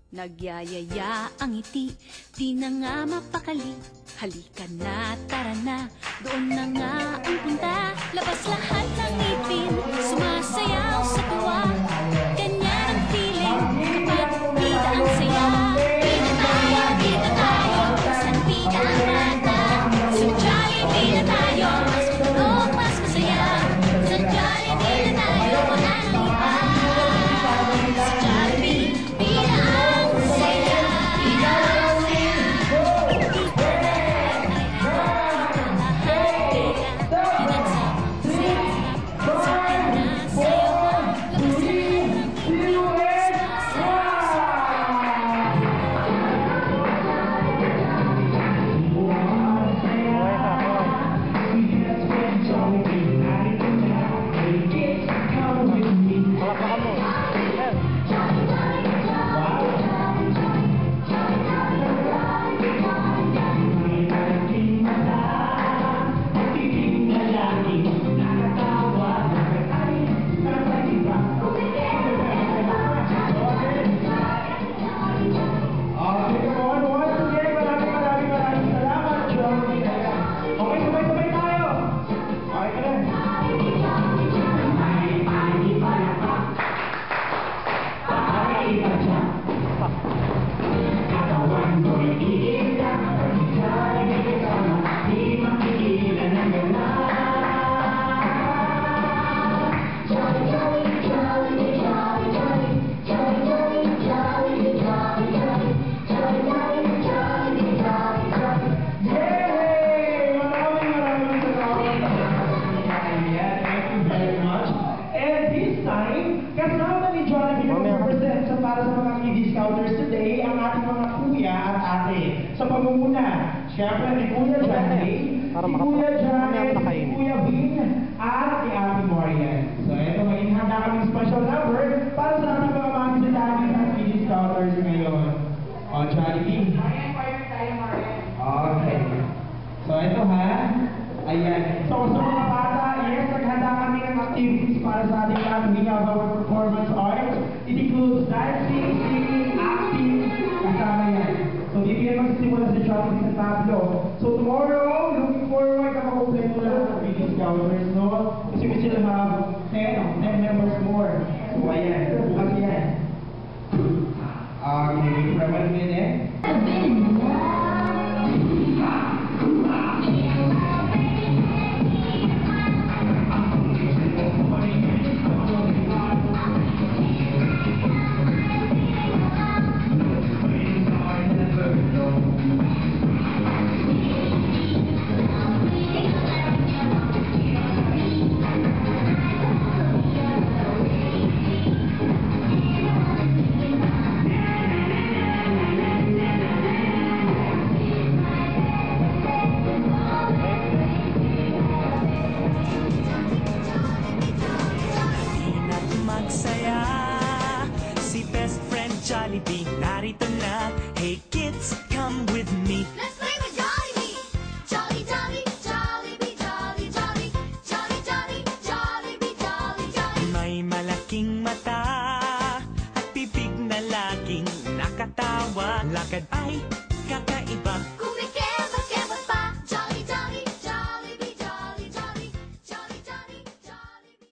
Nagyayaya ang ngiti, di na nga mapakali. Halika na, tara na, doon na nga ang punta. Labas lahat ng ngipin, sumasayaw sa tuwa. Ganyan ang feeling kapag bida ang saya. Bida tayo, saan bida ang bata? Sa Jollibee na tayo, mas matulog, mas masaya. Sa Jollibee na tayo, wala nang iba. Sa Jollibee, bida ang saya. Bida ang saya. Bida ay ang lahat. Kaya pinagsama sa saya. Saka na sayo na, labas lahat ng ngipin, sumasayaw sa kasama ni Jollibee na mag-represent para sa mga Kiddy Scouters today ang ating mga kuya at ate. Sa pamumuna, syempre ni Kuya Jollibee, si Kuya Janet, si Kuya Vin, at si Ate Marian. So ito, maging handa kaming special number para sa ating mga mamsitani ng Kiddy Scouters ngayon. O, Jollibee. Okay. So ito ha. Ayan. So sa mga bata, yes, naghanda kami ng activities para sa ating lahat. We have our performance art. It includes dancing, singing, acting, kasama yan. So hindi yan magsisimula sa Jollibee sa Tablo. So tomorrow, looking forward na makumpleto lang sa Kiddy Scouters, no? Kasi we still have 10 members more. So ayan, bukas yan. Okay, wait for 1 minute. Magsaya, si best friend Jollibee narito na. Hey kids,